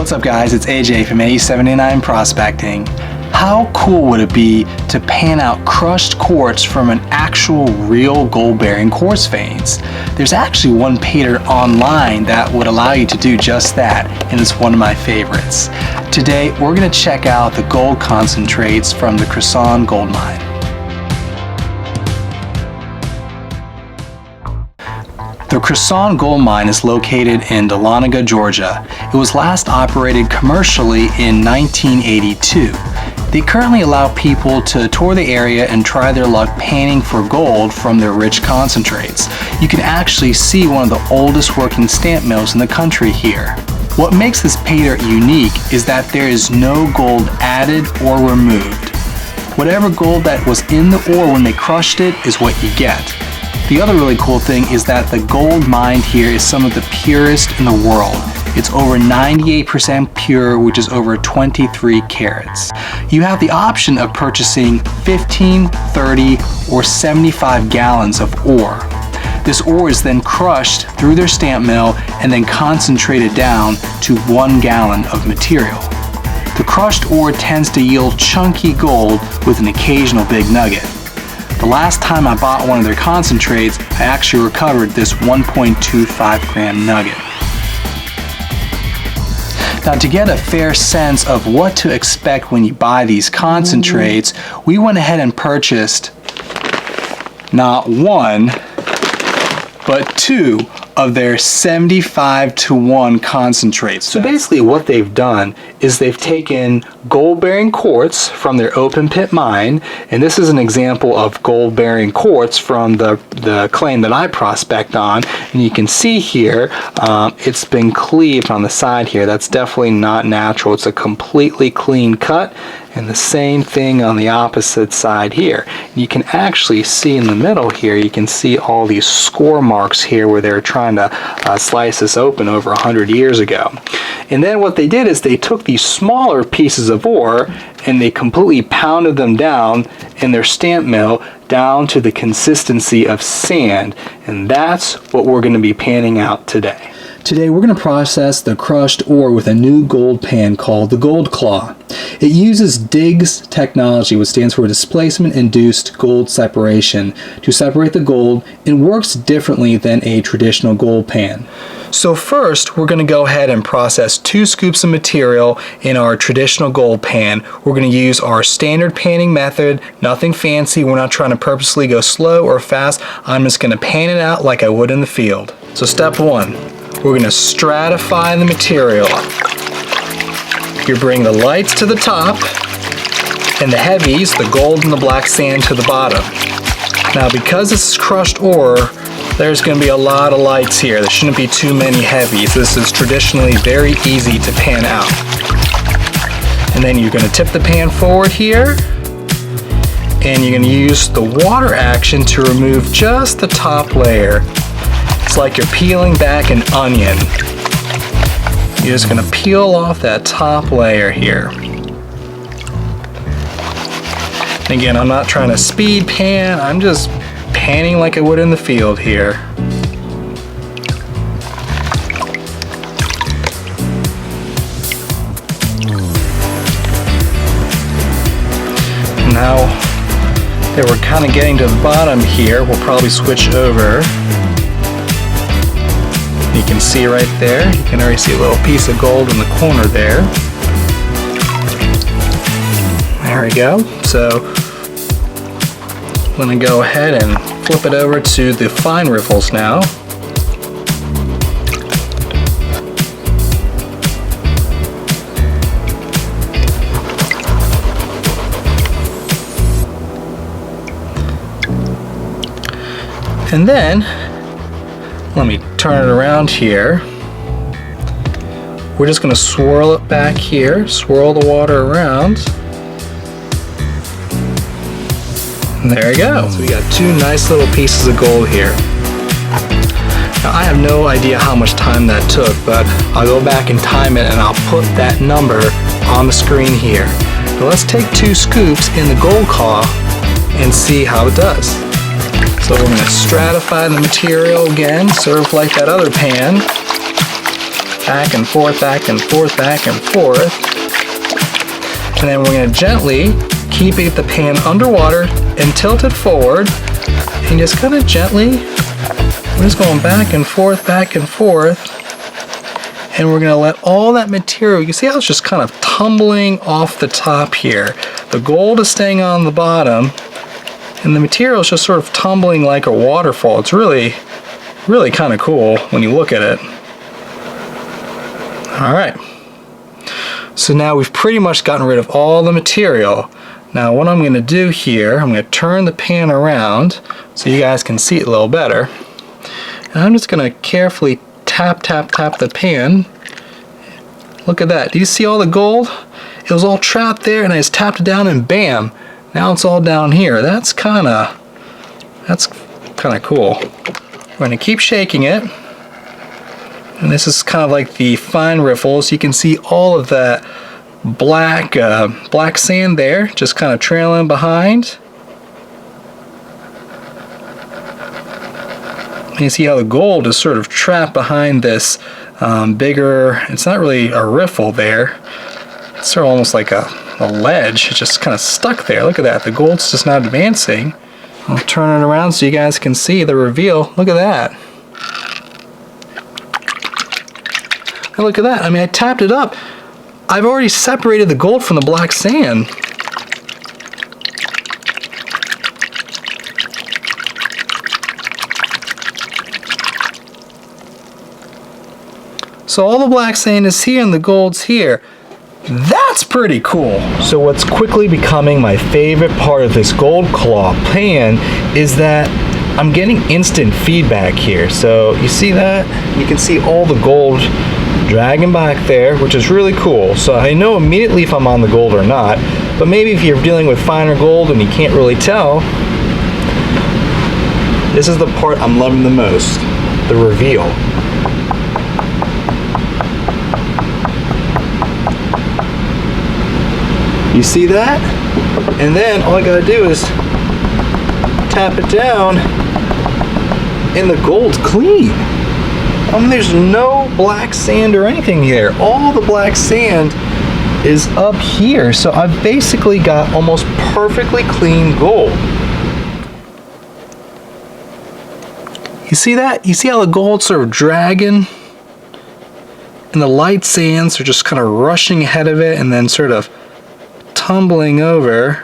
What's up guys, it's AJ from A79 Prospecting. How cool would it be to pan out crushed quartz from an actual real gold-bearing quartz veins? There's actually one paydirt online that would allow you to do just that, and it's one of my favorites. Today we're going to check out the gold concentrates from the Crisson Gold Mine. The Crisson Gold Mine is located in Dahlonega, Georgia. It was last operated commercially in 1982. They currently allow people to tour the area and try their luck panning for gold from their rich concentrates. You can actually see one of the oldest working stamp mills in the country here. What makes this paydirt unique is that there is no gold added or removed. Whatever gold that was in the ore when they crushed it is what you get. The other really cool thing is that the gold mined here is some of the purest in the world. It's over 98% pure, which is over 23 carats. You have the option of purchasing 15, 30, or 75 gallons of ore. This ore is then crushed through their stamp mill and then concentrated down to 1 gallon of material. The crushed ore tends to yield chunky gold with an occasional big nugget. The last time I bought one of their concentrates, I actually recovered this 1.25 gram nugget. Now, to get a fair sense of what to expect when you buy these concentrates, we went ahead and purchased not one, but two of their 75-to-1 concentrates. So basically what they've done is they've taken gold-bearing quartz from their open pit mine, and this is an example of gold-bearing quartz from the claim that I prospect on, and you can see here it's been cleaved on the side here. That's definitely not natural. It's a completely clean cut, and the same thing on the opposite side here. You can actually see in the middle here, you can see all these score marks here where they're trying to slice this open over 100 years ago. And then what they did is they took these smaller pieces of ore and they completely pounded them down in their stamp mill down to the consistency of sand, and that's what we're going to be panning out today. Today we're going to process the crushed ore with a new gold pan called the Gold Claw. It uses DIGS technology, which stands for Displacement Induced Gold Separation, to separate the gold and works differently than a traditional gold pan. So first we're going to go ahead and process 2 scoops of material in our traditional gold pan. We're going to use our standard panning method, nothing fancy. We're not trying to purposely go slow or fast. I'm just going to pan it out like I would in the field. So step 1. We're going to stratify the material. You bring the lights to the top and the heavies, the gold and the black sand, to the bottom. Now because this is crushed ore, there's going to be a lot of lights here. There shouldn't be too many heavies. This is traditionally very easy to pan out. And then you're going to tip the pan forward here, and you're going to use the water action to remove just the top layer. It's like you're peeling back an onion. You're just going to peel off that top layer here. And again, I'm not trying to speed pan, I'm just panning like I would in the field here. Now that we're kind of getting to the bottom here, we'll probably switch over. You can see right there, you can already see a little piece of gold in the corner there. There we go. So I'm going to go ahead and flip it over to the fine riffles now. And then let me turn it around here. We're just going to swirl it back here, swirl the water around. And there you go. So we got 2 nice little pieces of gold here. Now I have no idea how much time that took, but I'll go back and time it and I'll put that number on the screen here. Now let's take 2 scoops in the Gold Claw and see how it does. So we're going to stratify the material again, sort of like that other pan. back and forth, back and forth, back and forth. And then we're gonna gently keep the pan underwater and tilt it forward, and just kind of gently, we're just going back and forth, and we're gonna let all that material, you can see how it's just kind of tumbling off the top here. The gold is staying on the bottom, and the material is just sort of tumbling like a waterfall. It's really, really kind of cool when you look at it. All right, so now we've pretty much gotten rid of all the material. Now what I'm gonna do here, I'm gonna turn the pan around so you guys can see it a little better. And I'm just gonna carefully tap the pan. Look at that. Do you see all the gold? It was all trapped there, and I just tapped it down, and bam, now it's all down here. That's kind of cool. We're going to keep shaking it, and this is kind of like the fine riffles. You can see all of that black sand there, just kind of trailing behind. You see how the gold is sort of trapped behind this bigger, it's not really a riffle there, it's sort of almost like a ledge. It's just kind of stuck there. Look at that, the gold's just not advancing. I'll turn it around so you guys can see the reveal. Look at that. And look at that, I mean, I tapped it up. I've already separated the gold from the black sand. So all the black sand is here and the gold's here. That's pretty cool. So what's quickly becoming my favorite part of this gold claw pan is that I'm getting instant feedback here. So you see that? You can see all the gold dragging back there, which is really cool. So I know immediately if I'm on the gold or not, but maybe if you're dealing with finer gold and you can't really tell, this is the part I'm loving the most, the reveal. You see that? And then all I gotta do is tap it down and the gold's clean. I mean, there's no black sand or anything here. All the black sand is up here. So I've basically got almost perfectly clean gold. You see that? You see how the gold's sort of dragging? And the light sands are just kind of rushing ahead of it and then sort of tumbling over.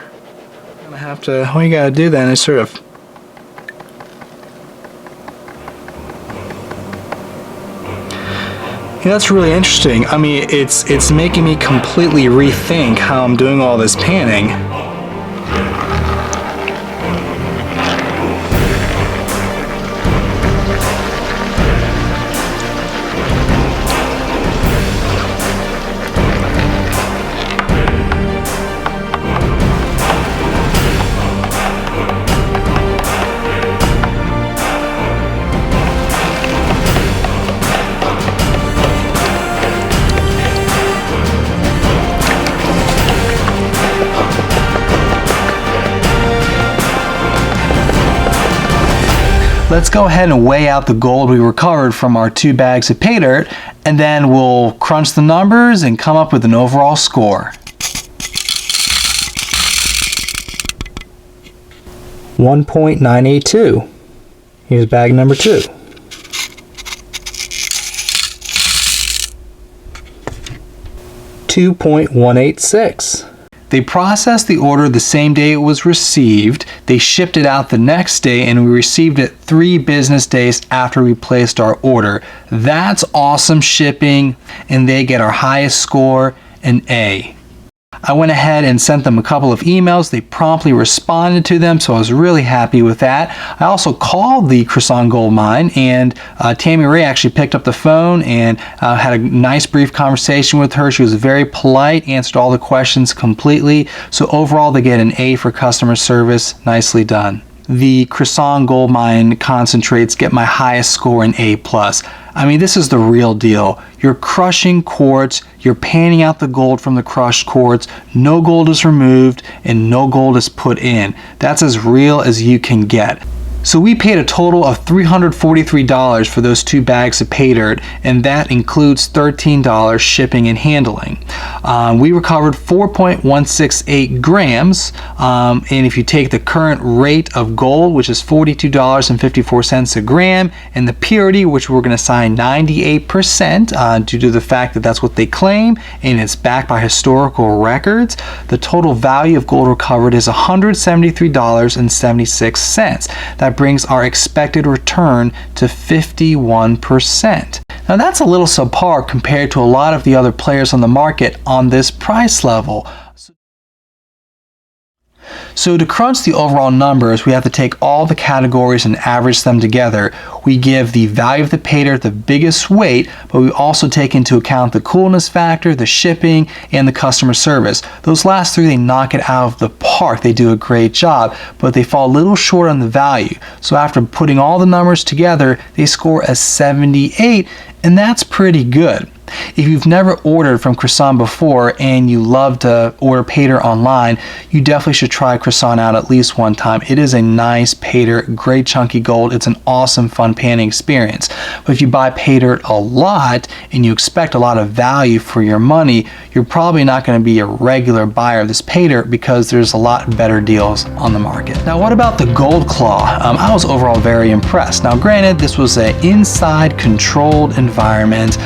I'm gonna have to, all you gotta do then is sort of that's really interesting. I mean, it's making me completely rethink how I'm doing all this panning. Let's go ahead and weigh out the gold we recovered from our 2 bags of pay dirt, and then we'll crunch the numbers and come up with an overall score. 1.982. Here's bag number 2. 2.186. They processed the order the same day it was received. They shipped it out the next day, and we received it 3 business days after we placed our order. That's awesome shipping, and they get our highest score, an A. I went ahead and sent them a couple of emails. They promptly responded to them, so I was really happy with that. I also called the Crisson Gold Mine, and Tammy Ray actually picked up the phone and had a nice brief conversation with her. She was very polite, answered all the questions completely. So overall, they get an A for customer service. Nicely done. The Crisson Gold Mine concentrates get my highest score, an A+. I mean, this is the real deal. You're crushing quartz, you're panning out the gold from the crushed quartz, no gold is removed, and no gold is put in. That's as real as you can get. So we paid a total of $343 for those 2 bags of Paydirt, and that includes $13 shipping and handling. We recovered 4.168 grams, and if you take the current rate of gold, which is $42.54 a gram, and the purity, which we're going to assign 98% due to the fact that that's what they claim, and it's backed by historical records, the total value of gold recovered is $173.76. That brings our expected return to 51%. Now that's a little subpar compared to a lot of the other players on the market on this price level. So to crunch the overall numbers, we have to take all the categories and average them together. We give the value of the Paydirt the biggest weight, but we also take into account the coolness factor, the shipping, and the customer service. Those last 3, they knock it out of the park. They do a great job, but they fall a little short on the value. So after putting all the numbers together, they score a 78, and that's pretty good. If you've never ordered from Crisson before and you love to order Paydirt online, you definitely should try Crisson out at least one time. It is a nice Paydirt, great chunky gold. It's an awesome fun panning experience. But if you buy Paydirt a lot and you expect a lot of value for your money, you're probably not going to be a regular buyer of this Paydirt because there's a lot better deals on the market. Now what about the gold claw? I was overall very impressed. Now granted, this was an inside controlled environment.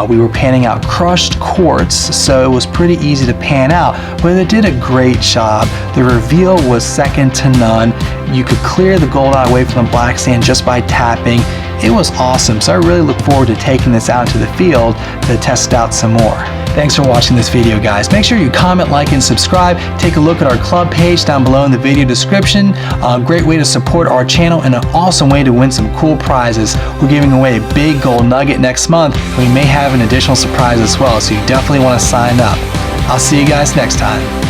We were panning out crushed quartz, so it was pretty easy to pan out, but it did a great job. The reveal was second to none. You could clear the gold out away from the black sand just by tapping. It was awesome, so I really look forward to taking this out into the field to test it out some more. Thanks for watching this video, guys. Make sure you comment, like, and subscribe. Take a look at our club page down below in the video description. A great way to support our channel and an awesome way to win some cool prizes. We're giving away a big gold nugget next month. We may have an additional surprise as well, so you definitely want to sign up. I'll see you guys next time.